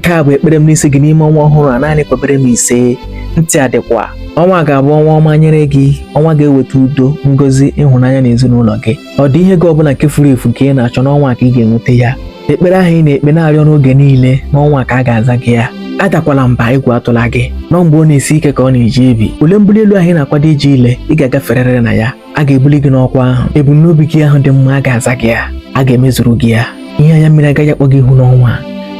nke a bụ ekpere m n'isi gị n'ime ọnwa ọhụrụ a, naanị kwebere m ise. Ntị adịkwa. Ọnwa ga-abụ ọnwa ọma nyere gị, ọnwa ga-eweta udo, ngozi, ịhụnanya na ezinụlọ gị. Ọ dị ihe gị ọbụla nke furu efu nke ị na-achọ n'ọnwa ka ị ga-enweta ya. Ekpere ahụ ị na-ekpe na-arịọ n'oge niile n'ọnwa ka a ga-aza gị ya. Adakwala mba, egwu atụla gị. Nọ mgbe ọ na-esi ike ka ọ na-eji ebi. Ule mbuli elu ahụ ị na-akwado iji ile, ị ga-agaferịrị na ya. A ga-ebuli gị n'ọkwa ahụ. Ebumnobi gị ahụ dị mma, a ga-aza gị ya. A ga-emezuru gị ya. Ihe anya mmiri agaghị akpọ gị ihu n'ọnwa.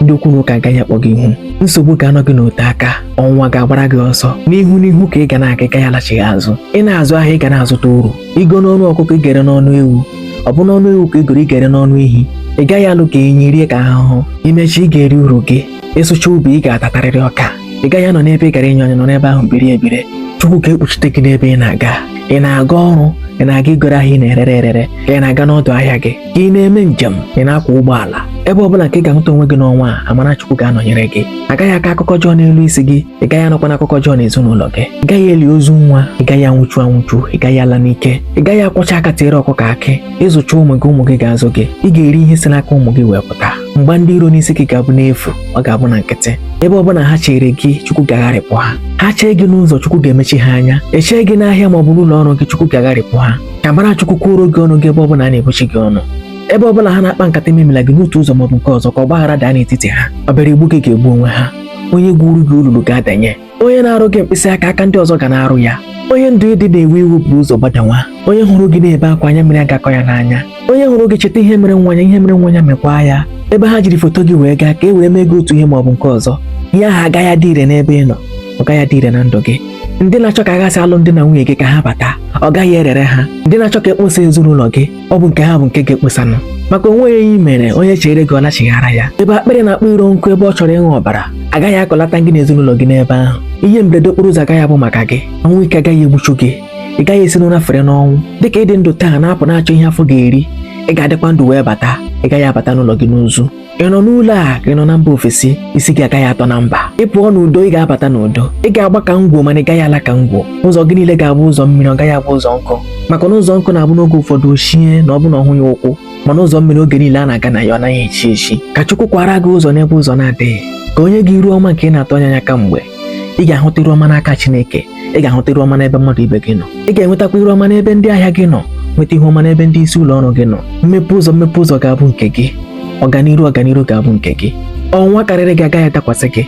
Ndị okwu na ụka agaghị akpọ gị ihu. Nsogbu ga-anọ gị n'ote aka. Ọnwa ga-agbara gị ọsọ. N'ihu ka ị ga na-aga, ị gaghị alachighị azụ. Ị na-azụ ahịa, ị ga na-azụta uru. Igo n'ọnụ ọkụkọ, ị gere n'ọnụ ewu. Ọ bụ n'ọnụ ewu ka ị goro, ị gere n'ọnụ ehi. Ị gaghị alụ ka enyi rie ka ahụhụ. Imechi ị ga-eri uru gị. Ịsụcha ubi, ị ga-atatarịrị ọka. Ị gaghị anọ n'ebe ị gara inye ọnya, nọ n'ebe ahụ biri ebire. Chukwu ga-ekpuchite gị n'ebe ị na-aga. Ị na-aga ọrụ, ị na-aga igoro ahịa ị na-erere erere, ka ị na-aga n'ọdụ ahịa gị, ka ị na-eme njem, ị na-akwọ ụgbọala. Ebe ọbụla nke ị ga-ahụta onwe gị n'ọnwa a, amara Chukwu ga-anọnyere gị. Agaghị aka akụkọ ọjọọ n'elu isi gị, ị gaghị anọkwa n'akụkọ ọjọọ n'ezinụlọ gị. Ị gaghị eli ozu nwa, ị gaghị anwụchu, ị gaghị ala n'ike, ị gaghị akwọcha aka tiere ọkụkọ akị. Ịzụcha ụmụ gị ga-azụ gị. Ị ga-eri ihe si n'aka ụmụ gị wee pụta. Mgba ndị iro n'isi gị ga-abụ n'efu, ọ ga-abụ na nkịtị. Ebe ọbụla ha chere gị, Chukwu ga-agharịpụ ha. Ha chee gị n'ụzọ, Chukwu ga-emechi ha anya. Echee gị n'ahịa ma ọ bụ n'ụlọ ọrụ gị, Chukwu ga-agharịpụ ha. Ka mara Chukwu kwuoro gị ọnụ gị ebe ọbụla a na-ebuchi gị ọnụ. Ebe ọbụla ha na-akpa nkata ememila gị n'otu ụzọ maọbụ nke ọzọ, ka ọgbaghara daa n'etiti ha. Ọbịara igbu gị ga-egbu onwe ha. Onye gwuru gị olulu ga-adanye. Onye na-arụ gị mkpịsị aka ndị ọzọ ga na-arụ ya. Onye ndụ ịdị na-ewe iwu bụ ụzọ gbadanwa. Onye hụrụ gị na-ebe akwa, anya mmiri agakọ ya n'anya. Onye hụrụ gị cheta ihe mere nwa ya mekwa ya. Ebe ha jiri foto gị wee gaa ka e were mee gị otu ihe maọbụ nke ọzọ. Ihe ahụ agaghị adị ire n'ebe ị nọ, ọ gaghị adị ire na ndụ gị. Ndị na-achọ ka aghasị alụ ndị na nwunye gị ka ha bata, ọ gaghị erere ha. Ndị na-achọ ka ekposa ezinụlọ gị, ọ bụ nke ha bụ nke ga-ekposanụ. Maka onwe ya ihe mere, onye chere gị ọ lachighara ya. Ebe akpịrị na-akpọ iro nkụ, ebe ọ chọrọ ịṅụ ọbara, agaghị akọlata gị n'ezinụlọ gị n'ebe ahụ. Ihe mberede okporo ụzọ agaghị abụ maka gị. Ọnwụ ike agaghị egbuchu gị. Ị gaghị esi n'ụra fere n'ọnwụ. Dịka ịdị ndụ taa na-apụ na-achọ ihe afọ ga-eri, ị ga-adịkwa ndụ wee bata. Ị gaghị abata n'ụlọ gị n'ozu. Ị nọ n'ụlọ a ka ị nọ na mba ofesi, isi gị agaghị atọ na mba. Ị pụọ n'udo, ị ga-abata n'udo. Ị ga-agba ka ngwọ, mana ị gaghị ala ka ngwọ. Ụzọ gị niile ga-abụ ụzọ mmiri, ọ gaghị abụ ụzọ nkụ. Maka na ụzọ nkụ na-abụ n'oge ụfọdụ ochie na ọ bụ na ọhụ ya ụkwụ, mana ụzọ mmiri oge niile a na-aga na ya ọ naghị echi echi. Ka Chukwu kwara gị ụzọ n'ebe ụzọ na-adịghị, ka onye gị iru ọma nke ị na-atụ anya ya ka mgbe. Ị ga-ahụta iru ọma n'aka Chineke, ị ga-ahụta iru ọma n'ebe mmadụ ibe gị nọ. Ị ga-enwetakwa iru ọma n'ebe ndị ahịa gị nọ, nweta ihu ọma n'ebe ndị isi ụlọ ọrụ gị nọ. Mmepe ụzọ ga-abụ nke gị. Ọganiru ga-abụ nke gị. Ọnwa karịrị gị agaghị adakwasị gị.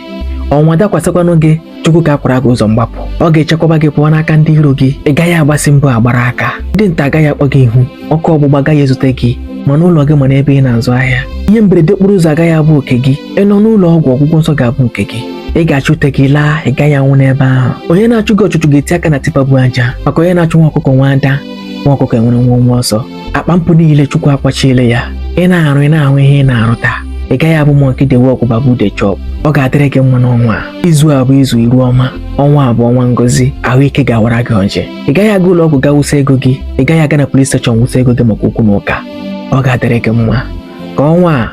Ọnwa dakwasịkwanụ gị, Chukwu ga-akwara gị ụzọ mgbapụ. Ọ ga-echekwaba gị pụọ n'aka ndị iro gị. Ị gaghị agbasi mbọ agbara aka. Ndị nta agaghị akpọ gị ihu. Ọkụ ọgbụgba agaghị ezute gị ma n'ụlọ gị ma n'ebe ị na-azụ ahịa. Ihe mberede okporo ụzọ agaghị abụ oke gị. Ị nọ n'ụlọ ọgwụ, ọgwụgwọ nsọ ga-abụ nke gị. Ị ga-achụte gị laa, ị gaghị anwụ n'ebe ahụ. Onye na-achụ gị ọchụchụ ga-eti aka na tipa bụ aja. Maka onye na-achụ nwa ọkụkọ nwa ada, nwa ọkụkọ enwere nwa ọsọ. Akpa mpụ niile Chukwu akwachiele ya. Ị na-ahụ ihe ị na-arụ taa. Ị gaghị abụ monkey dey walk babu dey chop. Ọ ga-adịrị gị mma n'ọnwa a. Izu a bụ izu iru ọma. Ọnwa a bụ ọnwa ngozi. Ahụike ga-awara gị ọjị. Ị gaghị aga ụlọ ọgwụ ga wụsa ego gị. Ị gaghị aga na police station wụsa ego gị maka okwu na ụka. Ọ ga-adịrị gị mma. Ka ọnwa a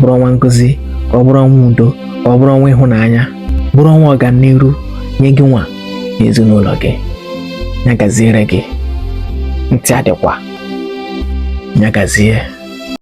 bụrụ ọnwa ngozi, ka ọ bụrụ ọnwa udo, ka ọ bụrụ ọnwa ịhụnanya, bụrụ ọnwa ọganiru nye gị nwa na ezinụlọ gị. Ya gaziere gị. Ntị adịkwa. Ya gazie.